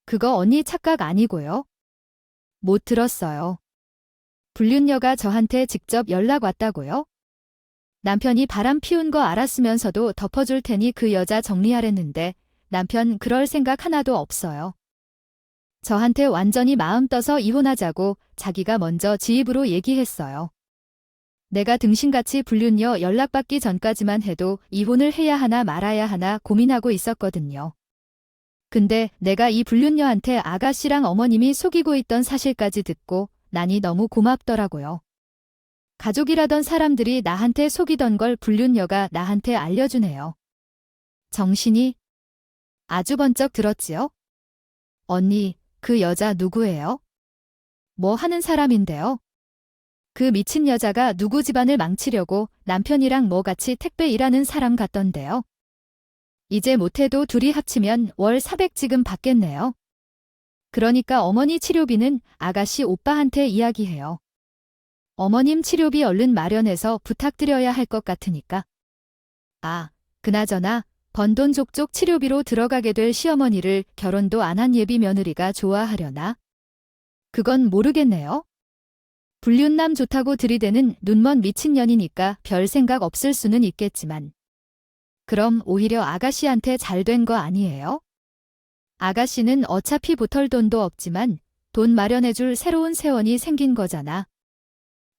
그거 언니 착각 아니고요. 못 들었어요. 불륜녀가 저한테 직접 연락 왔다고요? 남편이 바람 피운 거 알았으면서도 덮어줄 테니 그 여자 정리하랬는데 남편 그럴 생각 하나도 없어요. 저한테 완전히 마음 떠서 이혼하자고 자기가 먼저 지 입으로 얘기했어요. 내가 등신같이 불륜녀 연락받기 전까지만 해도 이혼을 해야 하나 말아야 하나 고민하고 있었거든요. 근데 내가 이 불륜녀한테 아가씨랑 어머님이 속이고 있던 사실까지 듣고 나니 너무 고맙더라고요. 가족이라던 사람들이 나한테 속이던 걸 불륜녀가 나한테 알려주네요. 정신이 아주 번쩍 들었지요? 언니, 그 여자 누구예요? 뭐 하는 사람인데요? 그 미친 여자가 누구 집안을 망치려고 남편이랑 뭐 같이 택배 일하는 사람 같던데요. 이제 못해도 둘이 합치면 월 400 지금 받겠네요. 그러니까 어머니 치료비는 아가씨 오빠한테 이야기해요. 어머님 치료비 얼른 마련해서 부탁드려야 할 것 같으니까. 그나저나 번 돈 족족 치료비로 들어가게 될 시어머니를 결혼도 안 한 예비 며느리가 좋아하려나? 그건 모르겠네요. 불륜남 좋다고 들이대는 눈먼 미친년이니까 별 생각 없을 수는 있겠지만. 그럼 오히려 아가씨한테 잘 된 거 아니에요? 아가씨는 어차피 보털 돈도 없지만 돈 마련해줄 새로운 세원이 생긴 거잖아.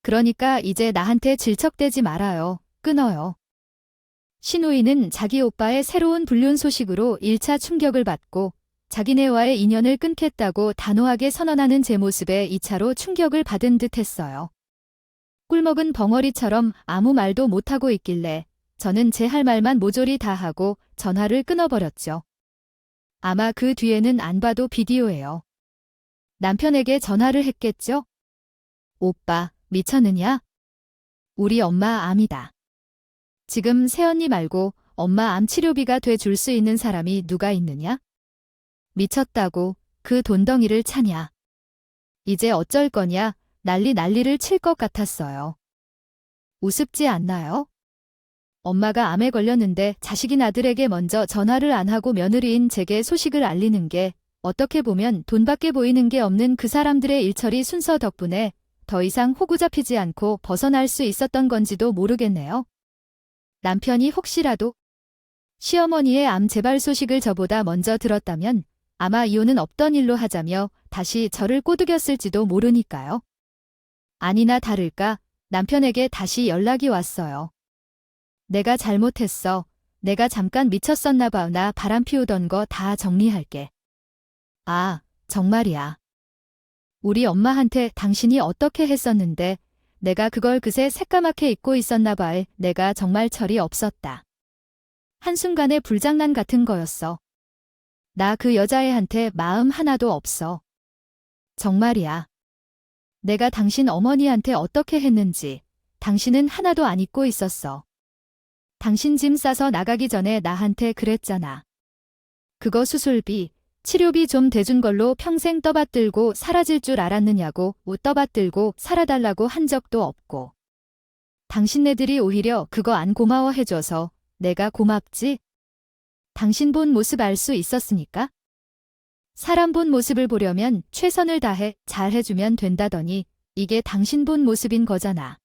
그러니까 이제 나한테 질척대지 말아요. 끊어요. 신우이는 자기 오빠의 새로운 불륜 소식으로 1차 충격을 받고 자기네와의 인연을 끊겠다고 단호하게 선언하는 제 모습에 2차로 충격을 받은 듯 했어요. 꿀먹은 벙어리처럼 아무 말도 못하고 있길래 저는 제 할 말만 모조리 다 하고 전화를 끊어버렸죠. 아마 그 뒤에는 안 봐도 비디오예요. 남편에게 전화를 했겠죠? 오빠, 미쳤느냐? 우리 엄마 암이다. 지금 새언니 말고 엄마 암 치료비가 돼 줄 수 있는 사람이 누가 있느냐? 미쳤다고 그 돈덩이를 차냐? 이제 어쩔 거냐? 난리를 칠 것 같았어요. 우습지 않나요? 엄마가 암에 걸렸는데 자식인 아들에게 먼저 전화를 안 하고 며느리인 제게 소식을 알리는 게 어떻게 보면 돈밖에 보이는 게 없는 그 사람들의 일처리 순서 덕분에 더 이상 호구 잡히지 않고 벗어날 수 있었던 건지도 모르겠네요. 남편이 혹시라도 시어머니의 암 재발 소식을 저보다 먼저 들었다면 아마 이혼은 없던 일로 하자며 다시 저를 꼬드겼을지도 모르니까요. 아니나 다를까 남편에게 다시 연락이 왔어요. 내가 잘못했어. 내가 잠깐 미쳤었나 봐. 나 바람 피우던 거 다 정리할게. 아, 정말이야. 우리 엄마한테 당신이 어떻게 했었는데 내가 그걸 그새 새까맣게 잊고 있었나 봐. 내가 정말 철이 없었다. 한순간에 불장난 같은 거였어. 나 그 여자애한테 마음 하나도 없어. 정말이야. 내가 당신 어머니한테 어떻게 했는지 당신은 하나도 안 잊고 있었어. 당신 짐 싸서 나가기 전에 나한테 그랬잖아. 그거 수술비, 치료비 좀 대준 걸로 평생 떠받들고 사라질 줄 알았느냐고. 떠받들고 살아달라고 한 적도 없고. 당신네들이 오히려 그거 안 고마워해줘서 내가 고맙지? 당신 본 모습 알 수 있었으니까? 사람 본 모습을 보려면 최선을 다해 잘 해주면 된다더니 이게 당신 본 모습인 거잖아.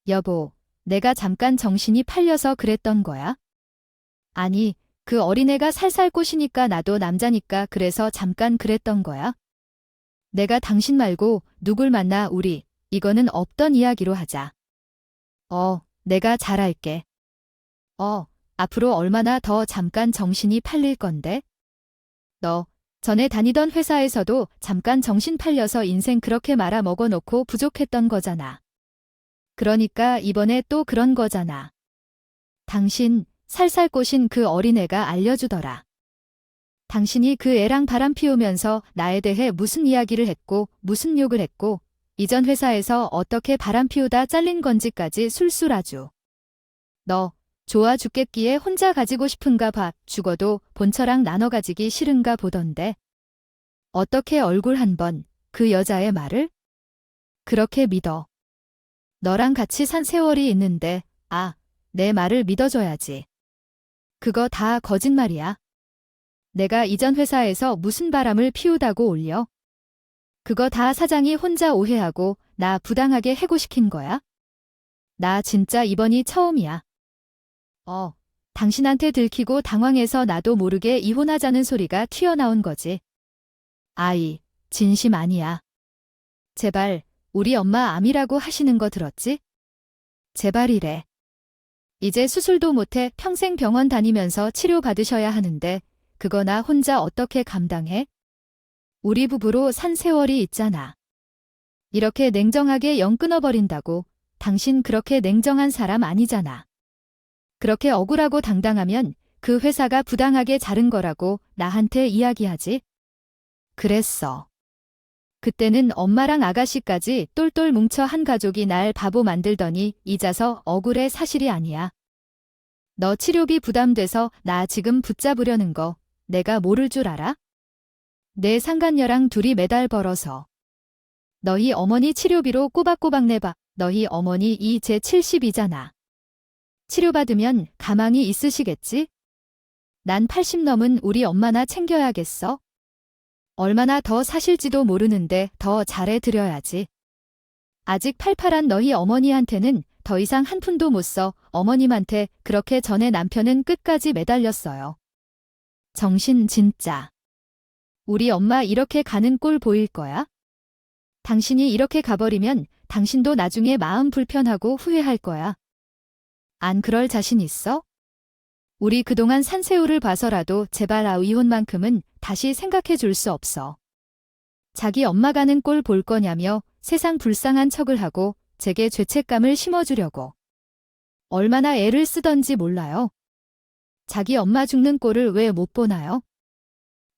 여보, 내가 잠깐 정신이 팔려서 그랬던 거야? 아니, 그 어린애가 살살 꼬시니까 나도 남자니까 그래서 잠깐 그랬던 거야? 내가 당신 말고 누굴 만나 우리, 이거는 없던 이야기로 하자. 내가 잘할게. 앞으로 얼마나 더 잠깐 정신이 팔릴 건데? 너, 전에 다니던 회사에서도 잠깐 정신 팔려서 인생 그렇게 말아 먹어놓고 부족했던 거잖아. 그러니까 이번에 또 그런 거잖아. 당신, 살살 꼬신 그 어린애가 알려주더라. 당신이 그 애랑 바람 피우면서 나에 대해 무슨 이야기를 했고 무슨 욕을 했고 이전 회사에서 어떻게 바람 피우다 잘린 건지까지 술술 아주. 너, 좋아 죽겠기에 혼자 가지고 싶은가 봐. 죽어도 본처랑 나눠 가지기 싫은가 보던데. 어떻게 얼굴 한 번 그 여자의 말을? 그렇게 믿어. 너랑 같이 산 세월이 있는데 내 말을 믿어줘야지. 그거 다 거짓말이야. 내가 이전 회사에서 무슨 바람을 피우다고 올려? 그거 다 사장이 혼자 오해하고 나 부당하게 해고시킨 거야? 나 진짜 이번이 처음이야. 당신한테 들키고 당황해서 나도 모르게 이혼하자는 소리가 튀어나온 거지. 아이, 진심 아니야. 제발, 우리 엄마 암이라고 하시는 거 들었지? 제발이래. 이제 수술도 못해 평생 병원 다니면서 치료받으셔야 하는데 그거 나 혼자 어떻게 감당해? 우리 부부로 산 세월이 있잖아. 이렇게 냉정하게 영 끊어버린다고. 당신 그렇게 냉정한 사람 아니잖아. 그렇게 억울하고 당당하면 그 회사가 부당하게 자른 거라고 나한테 이야기하지. 그랬어. 그때는 엄마랑 아가씨까지 똘똘 뭉쳐 한 가족이 날 바보 만들더니 잊어서 억울해. 사실이 아니야. 너 치료비 부담돼서 나 지금 붙잡으려는 거 내가 모를 줄 알아? 내 상간녀랑 둘이 매달 벌어서. 너희 어머니 치료비로 꼬박꼬박 내봐. 너희 어머니 이제 70이잖아. 치료받으면 가망이 있으시겠지? 난 80 넘은 우리 엄마나 챙겨야겠어. 얼마나 더 사실지도 모르는데 더 잘해드려야지. 아직 팔팔한 너희 어머니한테는 더 이상 한 푼도 못 써. 어머님한테 그렇게 전에 남편은 끝까지 매달렸어요. 정신 진짜. 우리 엄마 이렇게 가는 꼴 보일 거야? 당신이 이렇게 가버리면 당신도 나중에 마음 불편하고 후회할 거야. 안 그럴 자신 있어? 우리 그동안 산 세월을 봐서라도 제발 이혼만큼은 다시 생각해 줄 수 없어. 자기 엄마 가는 꼴 볼 거냐며 세상 불쌍한 척을 하고 제게 죄책감을 심어주려고. 얼마나 애를 쓰던지 몰라요. 자기 엄마 죽는 꼴을 왜 못 보나요?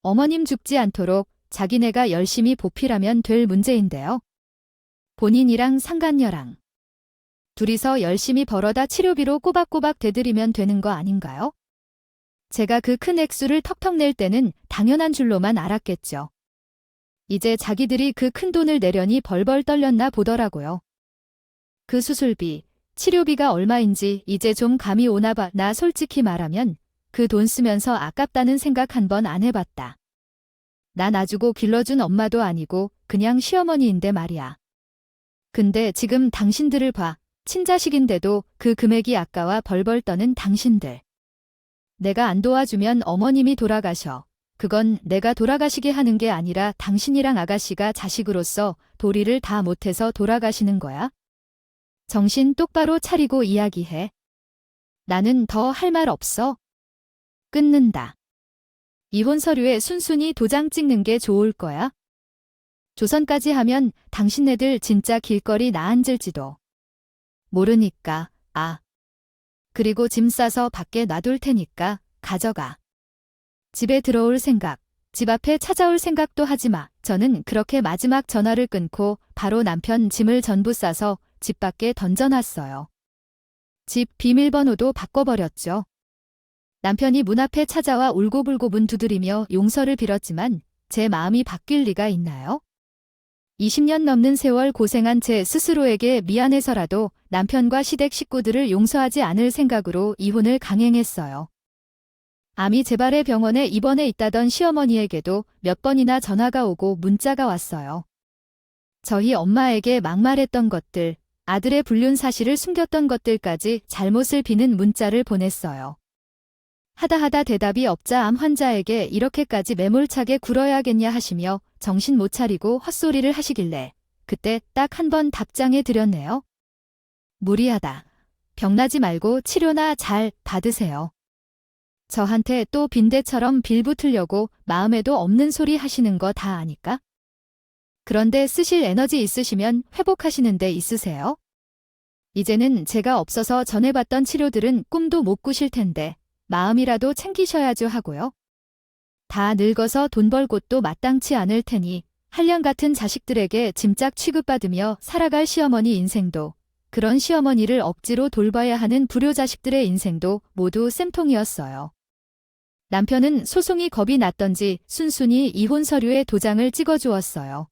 어머님 죽지 않도록 자기네가 열심히 보필하면 될 문제인데요. 본인이랑 상간녀랑 둘이서 열심히 벌어다 치료비로 꼬박꼬박 대드리면 되는 거 아닌가요? 제가 그 큰 액수를 턱턱 낼 때는 당연한 줄로만 알았겠죠. 이제 자기들이 그 큰 돈을 내려니 벌벌 떨렸나 보더라고요. 그 수술비, 치료비가 얼마인지 이제 좀 감이 오나 봐. 나 솔직히 말하면 그 돈 쓰면서 아깝다는 생각 한 번 안 해봤다. 나 놔주고 길러준 엄마도 아니고 그냥 시어머니인데 말이야. 근데 지금 당신들을 봐. 친자식인데도 그 금액이 아까워 벌벌 떠는 당신들. 내가 안 도와주면 어머님이 돌아가셔. 그건 내가 돌아가시게 하는 게 아니라 당신이랑 아가씨가 자식으로서 도리를 다 못해서 돌아가시는 거야. 정신 똑바로 차리고 이야기해. 나는 더 할 말 없어. 끊는다. 이혼 서류에 순순히 도장 찍는 게 좋을 거야. 조선까지 하면 당신네들 진짜 길거리 나앉을지도 모르니까. 그리고 짐 싸서 밖에 놔둘 테니까 가져가. 집에 들어올 생각, 집 앞에 찾아올 생각도 하지 마. 저는 그렇게 마지막 전화를 끊고 바로 남편 짐을 전부 싸서 집 밖에 던져놨어요. 집 비밀번호도 바꿔버렸죠. 남편이 문 앞에 찾아와 울고불고 문 두드리며 용서를 빌었지만 제 마음이 바뀔 리가 있나요? 20년 넘는 세월 고생한 제 스스로에게 미안해서라도 남편과 시댁 식구들을 용서하지 않을 생각으로 이혼을 강행했어요. 암이 재발해 병원에 입원해 있다던 시어머니에게도 몇 번이나 전화가 오고 문자가 왔어요. 저희 엄마에게 막말했던 것들, 아들의 불륜 사실을 숨겼던 것들까지 잘못을 비는 문자를 보냈어요. 하다 대답이 없자 암 환자에게 이렇게까지 매몰차게 굴어야겠냐 하시며 정신 못 차리고 헛소리를 하시길래 그때 딱 한 번 답장해 드렸네요. 무리하다. 병나지 말고 치료나 잘 받으세요. 저한테 또 빈대처럼 빌붙으려고 마음에도 없는 소리 하시는 거 다 아니까? 그런데 쓰실 에너지 있으시면 회복하시는 데 있으세요? 이제는 제가 없어서 전해봤던 치료들은 꿈도 못 꾸실 텐데 마음이라도 챙기셔야죠 하고요. 다 늙어서 돈 벌 곳도 마땅치 않을 테니 한량 같은 자식들에게 짐짝 취급받으며 살아갈 시어머니 인생도 그런 시어머니를 억지로 돌봐야 하는 불효자식들의 인생도 모두 쌤통이었어요. 남편은 소송이 겁이 났던지 순순히 이혼 서류에 도장을 찍어주었어요.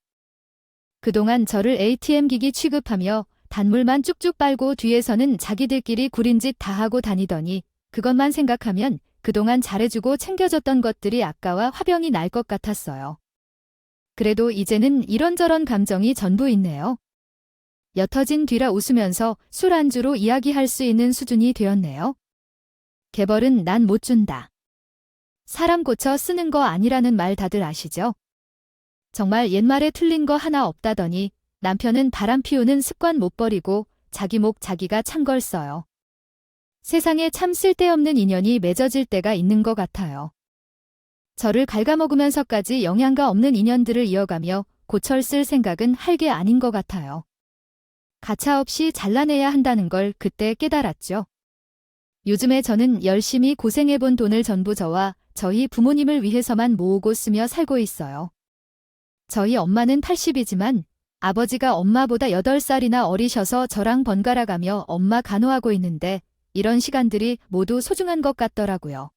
그동안 저를 ATM기기 취급하며 단물만 쭉쭉 빨고 뒤에서는 자기들끼리 구린 짓 다 하고 다니더니 그것만 생각하면 그동안 잘해주고 챙겨줬던 것들이 아까워 화병이 날 것 같았어요. 그래도 이제는 이런저런 감정이 전부 있네요. 옅어진 뒤라 웃으면서 술 안주로 이야기할 수 있는 수준이 되었네요. 개벌은 난 못 준다. 사람 고쳐 쓰는 거 아니라는 말 다들 아시죠? 정말 옛말에 틀린 거 하나 없다더니 남편은 바람 피우는 습관 못 버리고 자기 목 자기가 찬 걸 써요. 세상에 참 쓸데없는 인연이 맺어질 때가 있는 것 같아요. 저를 갉아먹으면서까지 영양가 없는 인연들을 이어가며 고철 쓸 생각은 할 게 아닌 것 같아요. 가차없이 잘라내야 한다는 걸 그때 깨달았죠. 요즘에 저는 열심히 고생해본 돈을 전부 저와 저희 부모님을 위해서만 모으고 쓰며 살고 있어요. 저희 엄마는 80이지만 아버지가 엄마보다 8살이나 어리셔서 저랑 번갈아가며 엄마 간호하고 있는데 이런 시간들이 모두 소중한 것 같더라고요.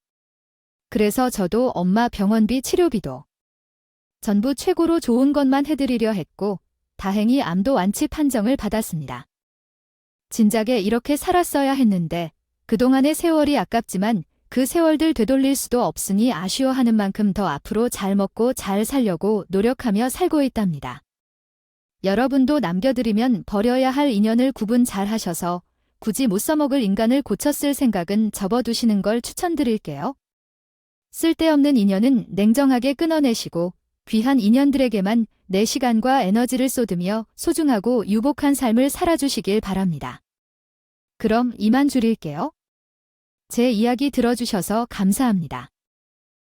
그래서 저도 엄마 병원비 치료비도 전부 최고로 좋은 것만 해드리려 했고 다행히 암도 완치 판정을 받았습니다. 진작에 이렇게 살았어야 했는데 그동안의 세월이 아깝지만 그 세월들 되돌릴 수도 없으니 아쉬워하는 만큼 더 앞으로 잘 먹고 잘 살려고 노력하며 살고 있답니다. 여러분도 남겨드리면 버려야 할 인연을 구분 잘 하셔서 굳이 못 써먹을 인간을 고쳐 쓸 생각은 접어두시는 걸 추천드릴게요. 쓸데없는 인연은 냉정하게 끊어내시고 귀한 인연들에게만 내 시간과 에너지를 쏟으며 소중하고 유복한 삶을 살아주시길 바랍니다. 그럼 이만 줄일게요. 제 이야기 들어주셔서 감사합니다.